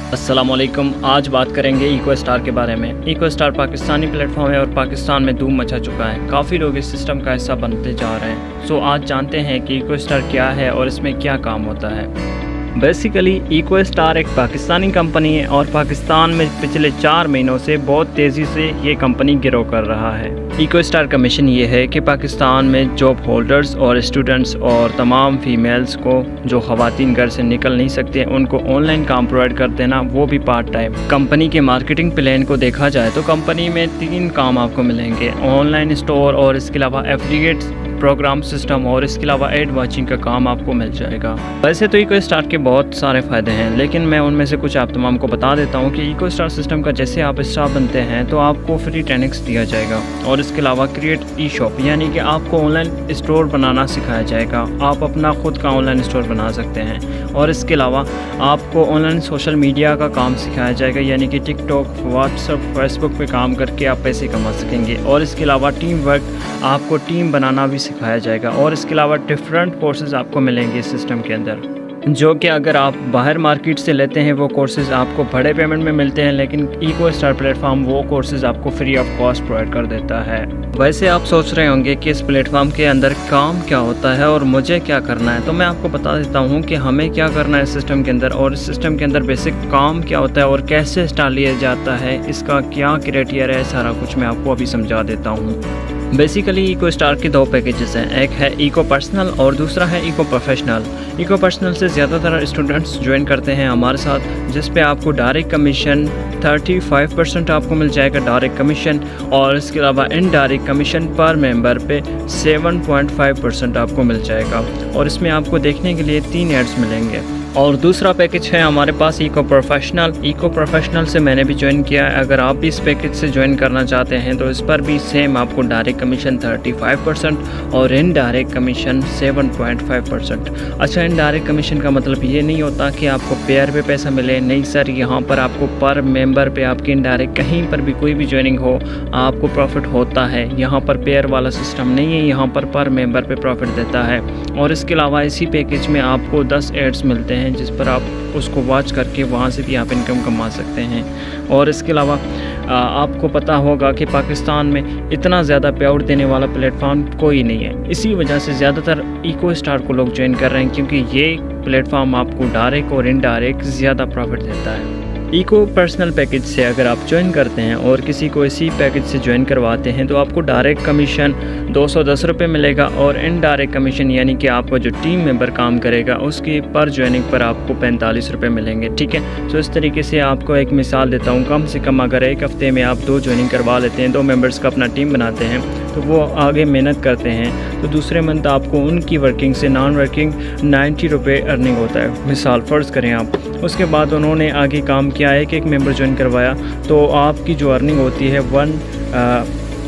السلام علیکم. آج بات کریں گے ایکو اسٹار کے بارے میں. Eco Star Pakistani platform ہے اور پاکستان میں دھوم مچا چکا ہے. کافی لوگ اس سسٹم کا حصہ بنتے جا رہے ہیں. آج جانتے ہیں کہ ایکو اسٹار کیا ہے اور اس میں کیا کام ہوتا ہے. بیسیکلی ایکو اسٹار ایک پاکستانی کمپنی ہے اور پاکستان میں پچھلے 4 مہینوں سے بہت تیزی سے یہ کمپنی گرو کر رہا ہے. ایکو اسٹار کا مشن یہ ہے کہ پاکستان میں جاب ہولڈرز اور اسٹوڈنٹس اور تمام فیمیلز کو جو خواتین گھر سے نکل نہیں سکتے ان کو آن لائن کام پرووائڈ کر دینا, وہ بھی پارٹ ٹائم. کمپنی کے مارکیٹنگ پلان کو دیکھا جائے تو کمپنی میں 3 کام آپ کو ملیں گے: آن لائن اسٹور اور اس کے علاوہ ایفیلیٹ پروگرام سسٹم اور اس کے علاوہ ایڈ واچنگ کا کام آپ کو مل جائے گا. ویسے تو ایکو اسٹار کے بہت سارے فائدے ہیں, لیکن میں ان میں سے کچھ آپ تمام کو بتا دیتا ہوں کہ ایکو اسٹار سسٹم کا جیسے آپ اسٹار بنتے ہیں تو آپ کو فری ٹریننگس دیا جائے گا اور اس کے علاوہ کریٹ ای شاپ یعنی کہ آپ کو آن لائن اسٹور بنانا سکھایا جائے گا. آپ اپنا خود کا آن لائن اسٹور بنا سکتے ہیں اور اس کے علاوہ آپ کو آن لائن سوشل میڈیا کا کام سکھایا جائے گا یعنی کہ ٹک ٹاک, واٹس ایپ, فیس بک پہ کام کر کے آپ پیسے کما سکیں گے. اور اس کے علاوہ ٹیم ورک, آپ کو ٹیم بنانا بھی سکھایا جائے گا. اور اس کے علاوہ ڈفرینٹ کورسز آپ کو ملیں گے اس سسٹم کے اندر, جو کہ اگر آپ باہر مارکیٹ سے لیتے ہیں وہ کورسز آپ کو بڑے پیمنٹ میں ملتے ہیں, لیکن ایکو اسٹار پلیٹ فارم وہ کورسز آپ کو فری آف کاسٹ پرووائڈ کر دیتا ہے. ویسے آپ سوچ رہے ہوں گے کہ اس پلیٹ فارم کے اندر کام کیا ہوتا ہے اور مجھے کیا کرنا ہے, تو میں آپ کو بتا دیتا ہوں کہ ہمیں کیا کرنا ہے اس سسٹم کے اندر اور اس سسٹم کے اندر بیسک کام کیا ہوتا ہے اور کیسے اسٹار لیا جاتا ہے, اس کا کیا کرائٹیریا ہے, سارا کچھ میں آپ کو ابھی سمجھا دیتا ہوں. بیسیکلی ایکو اسٹار کے 2 پیکیجز ہیں, ایک ہے ایکو پرسنل اور دوسرا ہے ایکو پروفیشنل. ایکو پرسنل سے زیادہ تر اسٹوڈنٹس جوائن کرتے ہیں ہمارے ساتھ, جس پہ آپ کو ڈائریکٹ کمیشن 35% آپ کو مل جائے گا ڈائریکٹ کمیشن, اور اس کے علاوہ انڈائریکٹ کمیشن پر ممبر پہ 7.5% آپ کو مل جائے گا. اور اس میں آپ کو دیکھنے کے لیے 3 ایڈس ملیں گے. اور دوسرا پیکیج ہے ہمارے پاس ایکو پروفیشنل. ایکو پروفیشنل سے میں نے بھی جوائن کیا ہے. اگر آپ بھی اس پیکیج سے جوائن کرنا چاہتے ہیں تو اس پر بھی سیم آپ کو ڈائریکٹ کمیشن 35% اور انڈائریکٹ کمیشن 7.5%. اچھا, انڈائریکٹ کمیشن کا مطلب یہ نہیں ہوتا کہ آپ کو پیئر پہ پیسہ ملے, نہیں سر, یہاں پر آپ کو پر ممبر پہ آپ کی انڈائریکٹ کہیں پر بھی کوئی بھی جوائننگ ہو آپ کو پروفٹ ہوتا ہے. یہاں پر پیئر والا سسٹم نہیں ہے, یہاں پر ممبر پہ پروفٹ دیتا ہے. اور اس کے علاوہ اسی پیکیج میں آپ کو 10 ایڈس ملتے ہیں جس پر آپ اس کو واچ کر کے وہاں سے بھی آپ انکم کما سکتے ہیں. اور اس کے علاوہ آپ کو پتہ ہوگا کہ پاکستان میں اتنا زیادہ پے آؤٹ دینے والا پلیٹ فارم کوئی نہیں ہے, اسی وجہ سے زیادہ تر ایکو اسٹار کو لوگ جوائن کر رہے ہیں کیونکہ یہ پلیٹ فارم آپ کو ڈائریکٹ اور انڈائریکٹ زیادہ پروفٹ دیتا ہے. ایکو پرسنل پیکیج سے اگر آپ جوائن کرتے ہیں اور کسی کو اسی پیکیج سے جوائن کرواتے ہیں تو آپ کو ڈائریکٹ کمیشن 210 روپے ملے گا اور انڈائریکٹ کمیشن یعنی کہ آپ کا جو ٹیم ممبر کام کرے گا اس کی پر جوائننگ پر آپ کو 45 روپے ملیں گے. ٹھیک ہے, اس طریقے سے آپ کو ایک مثال دیتا ہوں. کم سے کم اگر ایک ہفتے میں آپ 2 جوائننگ کروا لیتے ہیں, 2 ممبرس کا اپنا ٹیم بناتے ہیں تو وہ آگے محنت کرتے ہیں, تو دوسرے منتھ آپ کو ان کی ورکنگ سے نان ورکنگ 90 روپے ارننگ ہوتا ہے. مثال فرض کریں آپ, اس کے بعد انہوں نے آگے کام کیا ہے کہ ایک ممبر جوائن کروایا تو آپ کی جو ارننگ ہوتی ہے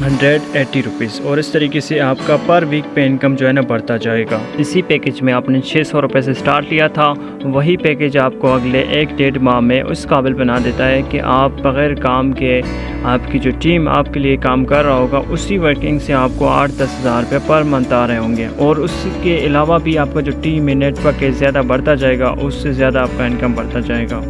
180 روپیز, اور اس طریقے سے آپ کا پر ویک پہ انکم جو ہے نا بڑھتا جائے گا. اسی پیکیج میں آپ نے 600 روپے سے سٹارٹ لیا تھا, وہی پیکیج آپ کو اگلے 1-1.5 ماہ میں اس قابل بنا دیتا ہے کہ آپ بغیر کام کے آپ کی جو ٹیم آپ کے لیے کام کر رہا ہوگا اسی ورکنگ سے آپ کو 8-10 ہزار روپے پر منتھ آ رہے ہوں گے. اور اس کے علاوہ بھی آپ کا جو ٹیم ہے نیٹ ورک ہے زیادہ بڑھتا جائے گا, اس سے زیادہ آپ کا انکم بڑھتا جائے گا.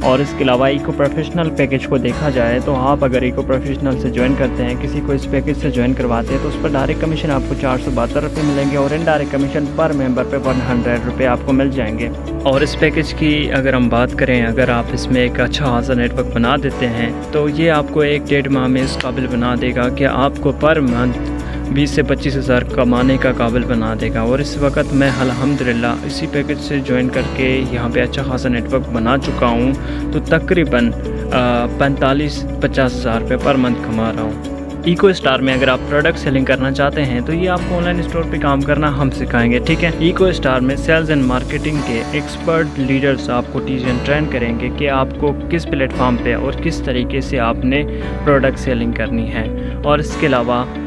اور اس کے علاوہ ایکو پروفیشنل پیکیج کو دیکھا جائے تو آپ اگر ایکو پروفیشنل سے جوائن کرتے ہیں, کسی کو اس پیکیج سے جوائن کرواتے ہیں تو اس پر ڈائریکٹ کمیشن آپ کو 472 روپے ملیں گے اور انڈائریکٹ کمیشن پر ممبر پہ 100 روپے آپ کو مل جائیں گے. اور اس پیکیج کی اگر ہم بات کریں, اگر آپ اس میں ایک اچھا خاصا نیٹ ورک بنا دیتے ہیں تو یہ آپ کو 1-1.5 ماہ میں اس قابل بنا دے گا کہ آپ کو پر منتھ 20 سے 25 ہزار کمانے کا قابل بنا دے گا. اور اس وقت میں الحمدللہ اسی پیکیج سے جوائن کر کے یہاں پہ اچھا خاصا نیٹ ورک بنا چکا ہوں, تو تقریباً 45-50 ہزار روپے پر منتھ کما رہا ہوں. ایکو اسٹار میں اگر آپ پروڈکٹ سیلنگ کرنا چاہتے ہیں تو یہ آپ کو آن لائن اسٹور پہ کام کرنا ہم سکھائیں گے. ٹھیک ہے, ایکو اسٹار میں سیلز اینڈ مارکیٹنگ کے ایکسپرٹ لیڈرز آپ کو ٹیچ اینڈ ٹرین کریں گے کہ آپ کو کس پلیٹ فارم پہ اور کس طریقے سے آپ نے پروڈکٹ سیلنگ کرنی ہے. اور اس کے علاوہ